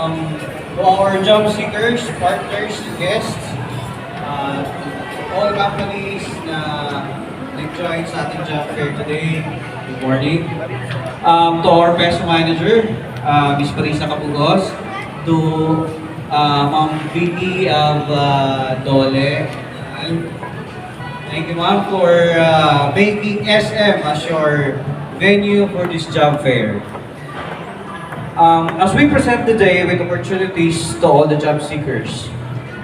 To our job seekers, partners, guests, all companies na nag-join sa ating job fair today, good morning. To our best manager, Ms. Parisa Capugos, to Ma'am VP of Dole. Thank you, ma'am, for making SM as your venue for this job fair. As we present the day with opportunities to all the job seekers,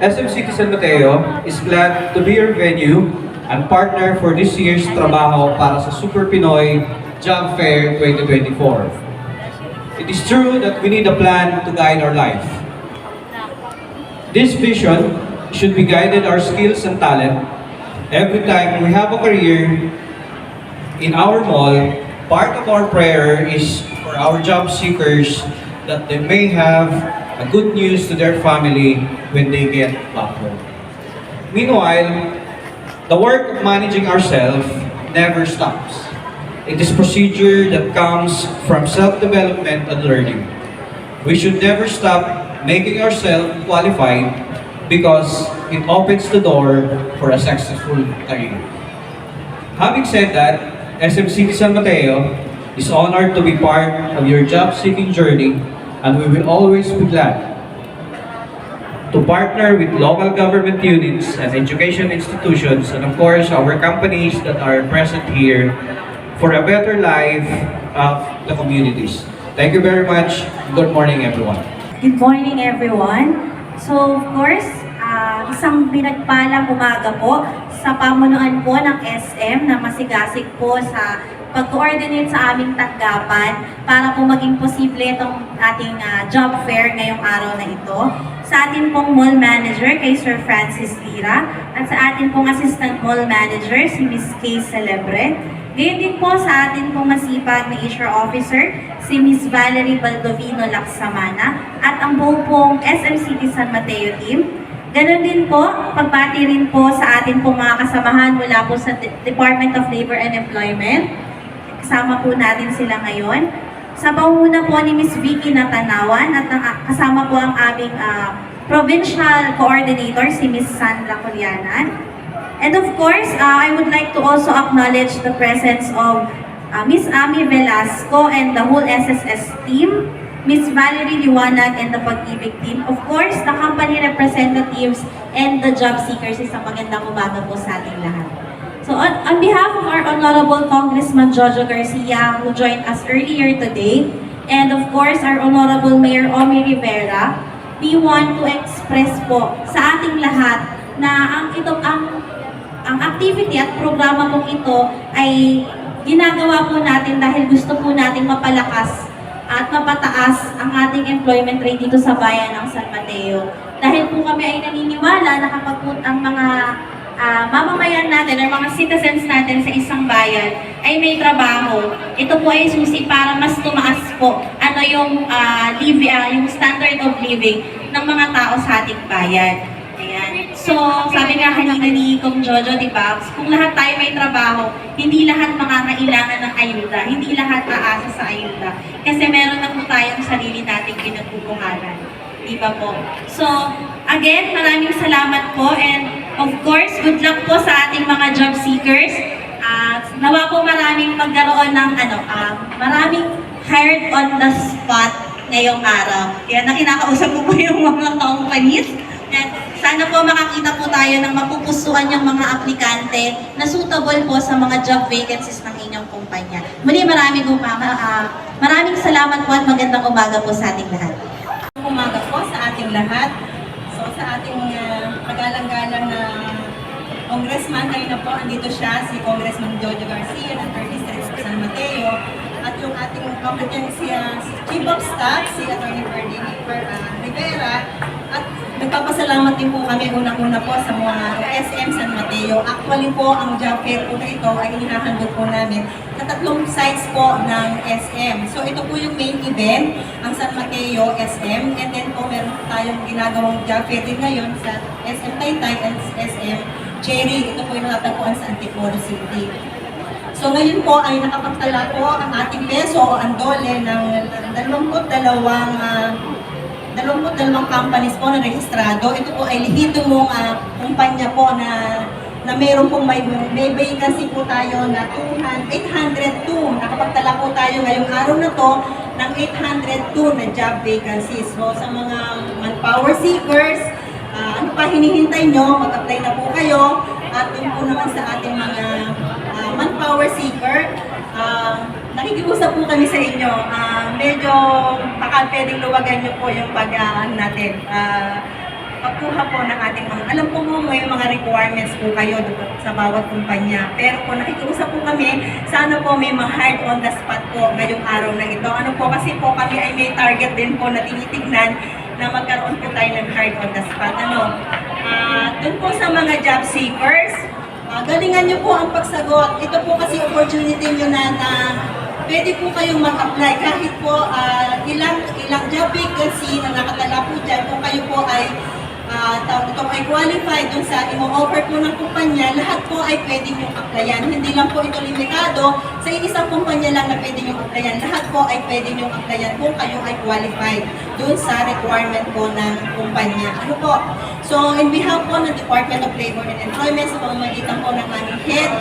SM City San Mateo is glad to be your venue and partner for this year's trabaho para sa Super Pinoy Job Fair 2024. It is true that we need a plan to guide our life. This vision should be guided our skills and talent. Every time we have a career in our mall, part of our prayer is for our job seekers that they may have a good news to their family when they get back home. Meanwhile, the work of managing ourselves never stops. It is procedure that comes from self-development and learning. We should never stop making ourselves qualified because it opens the door for a successful career. Having said that, SM City San Mateo is honored to be part of your job-seeking journey, and we will always be glad to partner with local government units and education institutions, and of course our companies that are present here for a better life of the communities. Thank you very much. Good morning, everyone. Good morning, everyone. So, of course, isang pinagpalang umaga po sa pamunuan po ng SM na masigasig po sa pag-coordinate sa aming tanggapan para po maging posible itong ating job fair ngayong araw na ito. Sa atin pong mall manager kay Sir Francis Lira at sa atin pong assistant mall manager si Ms. Kay Celebre. Ngayon din po sa atin pong masipag na HR officer si Ms. Valerie Baldovino Laksamana at ang buong pong SM City San Mateo team. Ganon din po, pagbati rin po sa atin pong mga kasamahan mula po sa Department of Labor and Employment. Kasama po natin sila ngayon. Sa panguna po ni Ms. Vicky Natanawan at kasama po ang aming provincial coordinator si Ms. Sandra Colianan. And of course, I would like to also acknowledge the presence of Ms. Ami Velasco and the whole SSS team, Ms. Valerie Liwanag and the Pag-ibig team. Of course, the company representatives and the job seekers, isang magandang umaga po sa ating lahat. So on behalf of our Honorable Congressman Jojo Garcia who joined us earlier today, and of course our Honorable Mayor Omi Rivera, we want to express po sa ating lahat na ang activity at programa pong ito ay ginagawa po natin dahil gusto po nating mapalakas at mapataas ang ating employment rate dito sa bayan ng San Mateo. Dahil po kami ay naniniwala na kapag po ang mga mamamayan natin or mga citizens natin sa isang bayan ay may trabaho, ito po ay susi para mas tumaas po ano yung standard of living ng mga tao sa ating bayan. Ayan. So, sabi nga kanina ni Kong Jojo, di ba? Kung lahat tayo may trabaho, hindi lahat makakailangan ng ayuda, hindi lahat aasa sa ayuda. Kasi meron na po tayong sarili nating pinagpupuhanan. Di ba po? So, again, maraming salamat po and of course, good luck po sa ating mga job seekers. Nawa po maraming magkaroon ng maraming hired on the spot ngayong araw. Kaya nakinakausap ko po yung mga companies. And sana po makakita po tayo ng mapupusuan yung mga aplikante na suitable po sa mga job vacancies ng inyong kumpanya. Muli maraming salamat po at magandang umaga po sa ating lahat. Umaga po sa ating lahat. So sa ating kagalang-galang na congressman, kanina po andito siya, si Congressman Jojo Garcia ng 3rd District San Mateo, at yung ating si Chief of Staff, si Attorney Ferdinand Rivera, at nagpapasalamat din po kami unang-una po sa mga SM San Mateo. Actually po, ang job fair po na ito ay hinahandog po namin sa 3 sites po ng SM. So ito po yung main event, ang San Mateo SM, and then po meron tayong ginagawang job fair din ngayon sa SM Taytay and SM Cherry. Ito po yung natatagpuan sa Antipolo City. So ngayon po ay nakapagtala po ang ating peso o ang dole ng 22 22 companies po na rehistrado. Ito po ay lehitimong kumpanya po na meron pong may vacancy po tayo na 802. Nakapagtala po tayo ngayong araw na to ng 802 na job vacancies. So sa mga manpower seekers, ano pa hinihintay nyo? Mag-apply na po kayo. At yun po naman sa ating mga manpower seeker, nakikiusap po kami sa inyo. Medyo baka pwedeng luwagan nyo po yung natin. Pagkuha po ng ating mga, alam po mo may mga requirements po kayo sa bawat kumpanya. Pero po nakikiusap po kami, sana po may hard on the spot po ngayong araw na ito. Ano po kasi po kami ay may target din po na tinitignan na magkaroon po tayo ng hard on the spot. Doon po sa mga job seekers, galingan nyo po ang pagsagot. Ito po kasi opportunity nyo na pwede po kayong mag-apply kahit po ilang job vacancy na nakatala po dyan. Kung kayo po ay ito ay qualified dun sa imo-offer po ng kumpanya, lahat po ay pwede nyong applyan. Hindi lang po ito limitado sa isang kumpanya lang na pwede nyong applyan. Lahat po ay pwede nyong applyan kung kayo ay qualified dun sa requirement po ng kumpanya. Ano po? So, in behalf po ng Department of Labor and Employment, sa pamamagitan po ng aming head,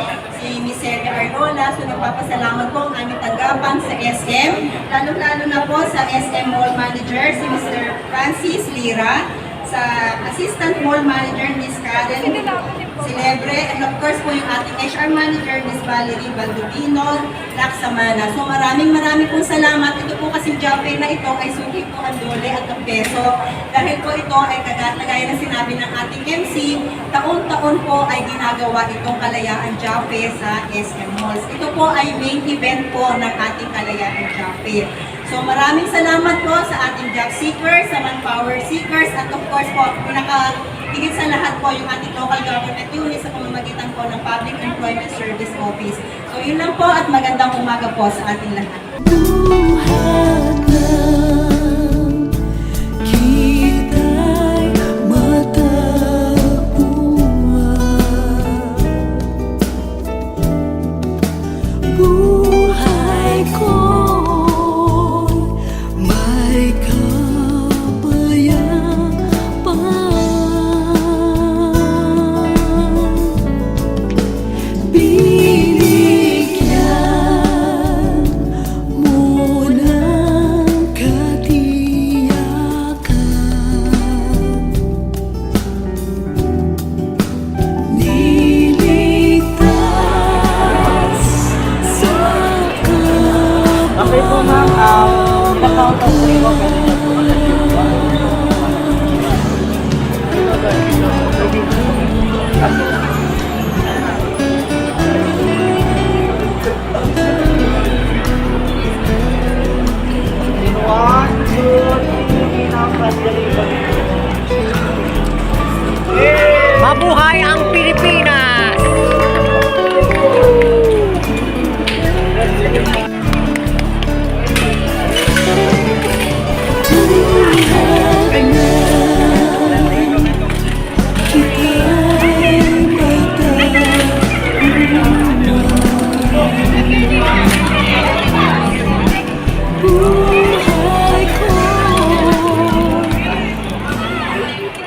si Ms. Celia Arrola, so nagpapasalamat po ang aming tanggapan sa SM, lalo-lalo na po sa SM Mall Manager, si Mr. Francis Lira, sa Assistant Mall Manager, Ms. Karen Celebre, and of course po yung ating HR Manager, Ms. Valerie Baldovino Laksamana. So maraming pong salamat. Ito po kasi job fair na ito ay suki po ang dole at ang peso. Dahil po ito ay kagaya na sinabi ng ating MC, taon-taon po ay ginagawa itong Kalayaan Job Fair sa SM Malls. Ito po ay main event po ng ating Kalayaan Job Fair. So maraming salamat po sa ating job seekers, sa manpower seekers, at of course po, higit sa lahat po yung ating local government unit sa pamamagitan po ng Public Employment Service Office. So yun lang po at magandang umaga po sa ating lahat.